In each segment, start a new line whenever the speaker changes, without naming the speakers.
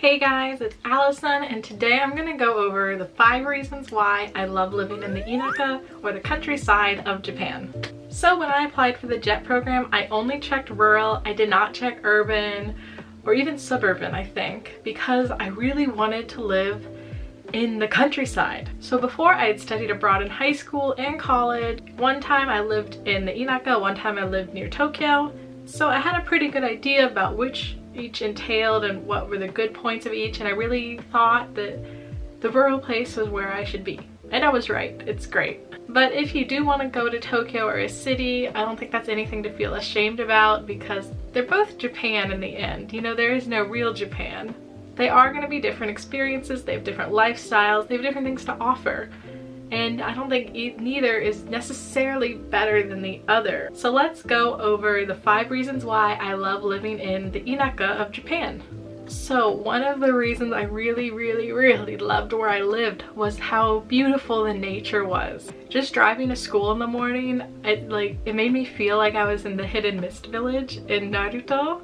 Hey guys, it's Allison, and today I'm going to go over the 5 reasons why I love living in the inaka, or the countryside of Japan. So when I applied for the JET program, I only checked rural. I did not check urban or even suburban, I think, because I really wanted to live in the countryside. So before, I had studied abroad in high school and college. One time I lived in the inaka, one time I lived near Tokyo. So I had a pretty good idea about which each entailed and what were the good points of each, and I really thought that the rural place was where I should be. And I was right, it's great. But if you do want to go to Tokyo or a city, I don't think that's anything to feel ashamed about, because they're both Japan in the end. You know, there is no real Japan. They are going to be different experiences, they have different lifestyles, they have different things to offer. And I don't think neither is necessarily better than the other. So let's go over the 5 reasons why I love living in the inaka of Japan. So one of the reasons I really loved where I lived was how beautiful the nature was. Just driving to school in the morning, it made me feel like I was in the Hidden Mist village in Naruto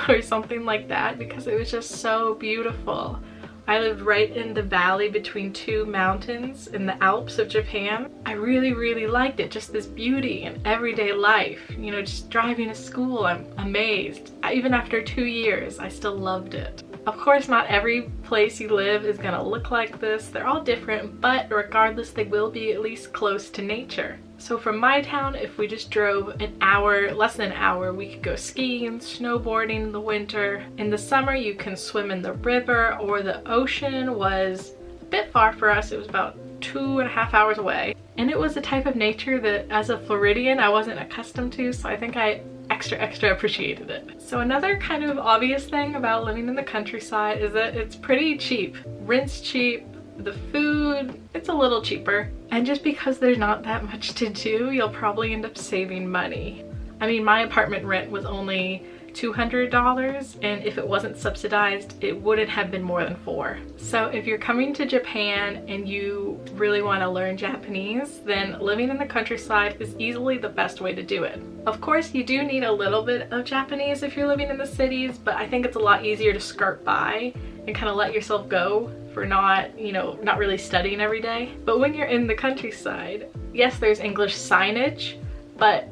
or something like that, because it was just so beautiful. I lived right in the valley between 2 mountains in the Alps of Japan. I really liked it, just this beauty in everyday life. You know, just driving to school, I'm amazed. Even after 2 years, I still loved it. Of course, not every place you live is gonna look like this. They're all different, but regardless, they will be at least close to nature. So from my town, if we just drove an hour, less than an hour, we could go skiing, snowboarding in the winter. In the summer, you can swim in the river, or the ocean was a bit far for us. It was about 2.5 hours away. And it was a type of nature that, as a Floridian, I wasn't accustomed to, so I think I extra appreciated it. So another kind of obvious thing about living in the countryside is that it's pretty cheap. Rent's cheap. The food, it's a little cheaper, and just because there's not that much to do, you'll probably end up saving money. I mean, my apartment rent was only $200, and if it wasn't subsidized, it wouldn't have been more than $4. So if you're coming to Japan and you really want to learn Japanese, then living in the countryside is easily the best way to do it. Of course, you do need a little bit of Japanese if you're living in the cities, but I think it's a lot easier to skirt by and kind of let yourself go for not really studying every day. But when you're in the countryside, yes, there's English signage, but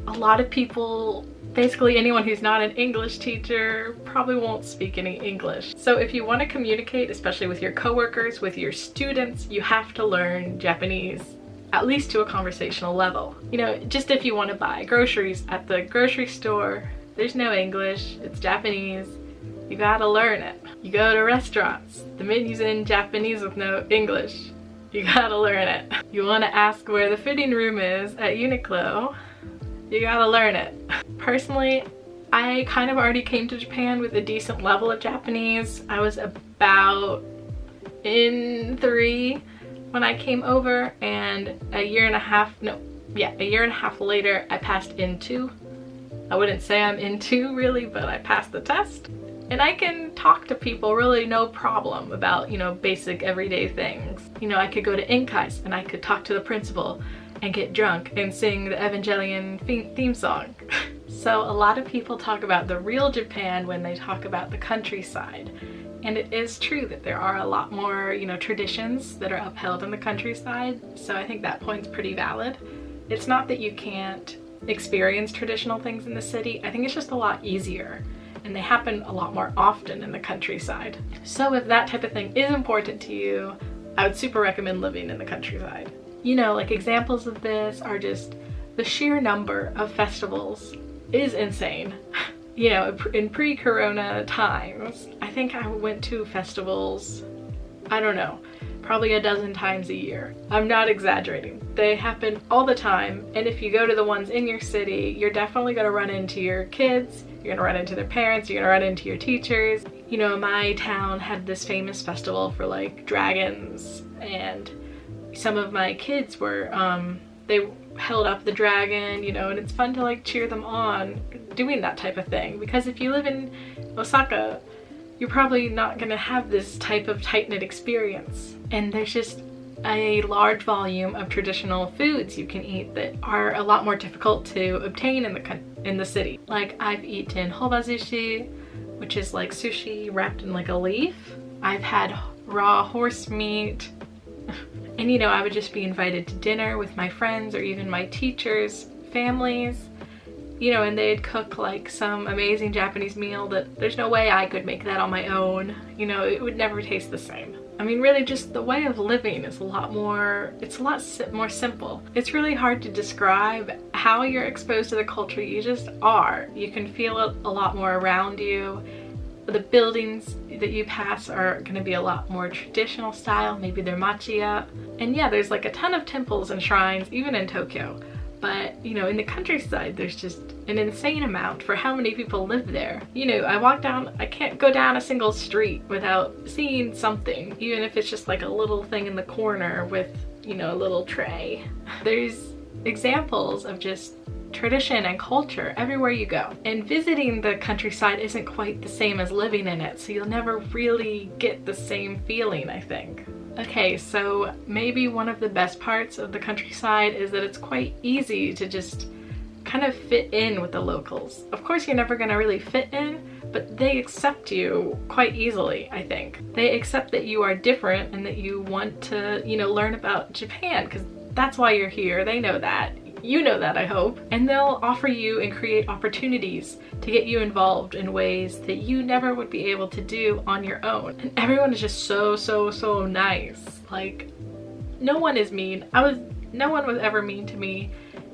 a lot of people, basically anyone who's not an English teacher, probably won't speak any English. So if you want to communicate, especially with your coworkers, with your students, you have to learn Japanese, at least to a conversational level. You know, just if you want to buy groceries at the grocery store, there's no English, it's Japanese. You gotta learn it. You go to restaurants, the menu's in Japanese with no English. You gotta learn it. You wanna ask where the fitting room is at Uniqlo, you gotta learn it. Personally, I kind of already came to Japan with a decent level of Japanese. I was about in 3 when I came over, and a year and a half later I passed in 2. I wouldn't say I'm in 2 really, but I passed the test. And I can talk to people really no problem about, you know, basic everyday things. You know, I could go to Inkais and I could talk to the principal and get drunk and sing the Evangelion theme song. So a lot of people talk about the real Japan when they talk about the countryside. And it is true that there are a lot more, you know, traditions that are upheld in the countryside. So I think that point's pretty valid. It's not that you can't experience traditional things in the city. I think it's just a lot easier, and they happen a lot more often in the countryside. So if that type of thing is important to you, I would super recommend living in the countryside. You know, like examples of this are just the sheer number of festivals is insane. You know, in pre-corona times, I think I went to festivals, I don't know, probably a dozen times a year. I'm not exaggerating. They happen all the time, and if you go to the ones in your city, you're definitely gonna run into your kids, you're gonna run into their parents, you're gonna run into your teachers. You know, my town had this famous festival for like dragons, and some of my kids were, they held up the dragon, you know, and it's fun to like cheer them on doing that type of thing. Because if you live in Osaka, you're probably not gonna have this type of tight-knit experience. And there's just a large volume of traditional foods you can eat that are a lot more difficult to obtain in the city. Like I've eaten hobazushi, which is like sushi wrapped in like a leaf. I've had raw horse meat. And you know, I would just be invited to dinner with my friends or even my teachers' families, you know, and they'd cook like some amazing Japanese meal that there's no way I could make that on my own. You know, it would never taste the same. I mean, really just the way of living is a lot more simple. It's really hard to describe how you're exposed to the culture. You just are. You can feel it a lot more around you. The buildings that you pass are going to be a lot more traditional style. Maybe they're machiya. And yeah, there's like a ton of temples and shrines, even in Tokyo. But, you know, in the countryside, there's just an insane amount for how many people live there. You know, I can't go down a single street without seeing something, even if it's just like a little thing in the corner with, you know, a little tray. There's examples of just tradition and culture everywhere you go. And visiting the countryside isn't quite the same as living in it, so you'll never really get the same feeling, I think. Okay, so maybe one of the best parts of the countryside is that it's quite easy to just kind of fit in with the locals. Of course, you're never gonna really fit in, but they accept you quite easily, I think. They accept that you are different and that you want to, you know, learn about Japan, because that's why you're here. They know that. You know that, I hope. And they'll offer you and create opportunities to get you involved in ways that you never would be able to do on your own. And everyone is just so nice. Like, no one is mean. No one was ever mean to me.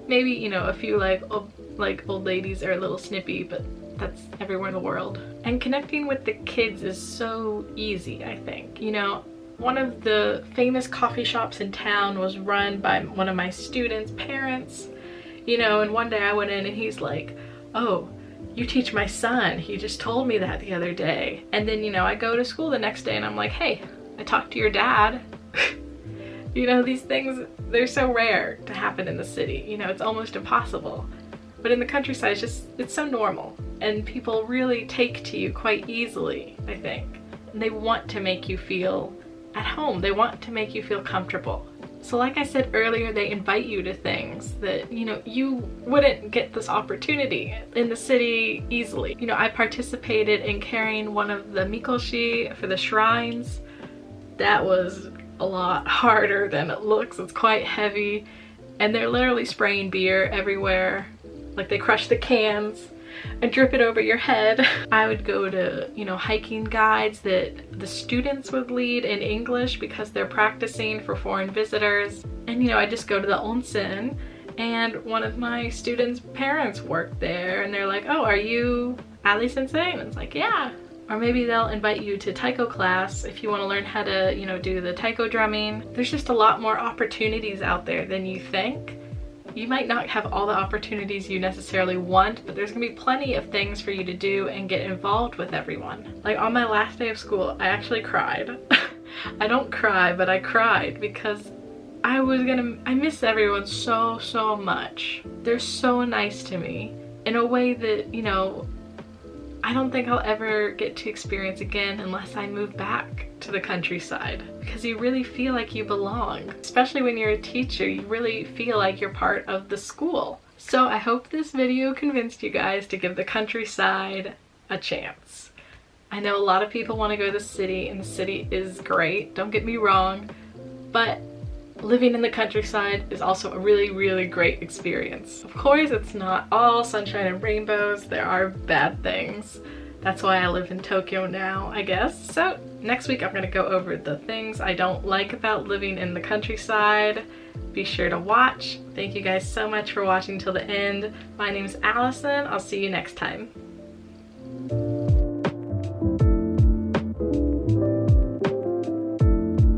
Maybe, you know, a few like old ladies are a little snippy, but that's everywhere in the world. And connecting with the kids is so easy, I think. You know, one of the famous coffee shops in town was run by one of my students' parents, you know, and one day I went in and he's like, "Oh, you teach my son. He just told me that the other day." And then, you know, I go to school the next day and I'm like, "Hey, I talked to your dad." You know, these things, they're so rare to happen in the city. You know, it's almost impossible. But in the countryside, it's so normal. And people really take to you quite easily, I think. And they want to make you feel at home. They want to make you feel comfortable. So like I said earlier, they invite you to things that, you know, you wouldn't get this opportunity in the city easily. You know, I participated in carrying one of the mikoshi for the shrines. That was a lot harder than it looks. It's quite heavy, and they're literally spraying beer everywhere. Like, they crush the cans and drip it over your head. I would go to, you know, hiking guides that the students would lead in English because they're practicing for foreign visitors. And, you know, I just go to the onsen, and one of my students' parents worked there, and they're like, "Oh, are you Ali sensei?" And it's like, "Yeah." Or maybe they'll invite you to taiko class if you want to learn how to, you know, do the taiko drumming. There's just a lot more opportunities out there than you think. You might not have all the opportunities you necessarily want, but there's gonna be plenty of things for you to do and get involved with everyone. Like, on my last day of school, I actually cried. I don't cry, but I cried because I miss everyone so much. They're so nice to me in a way that, you know, I don't think I'll ever get to experience again unless I move back to the countryside, because you really feel like you belong. Especially when you're a teacher, you really feel like you're part of the school. So I hope this video convinced you guys to give the countryside a chance. I know a lot of people want to go to the city, and the city is great, don't get me wrong, but living in the countryside is also a really great experience. Of course, it's not all sunshine and rainbows. There are bad things. That's why I live in Tokyo now, I guess. So next week I'm gonna go over the things I don't like about living in the countryside. Be sure to watch. Thank you guys so much for watching till the end. My name is Allison. I'll see you next time.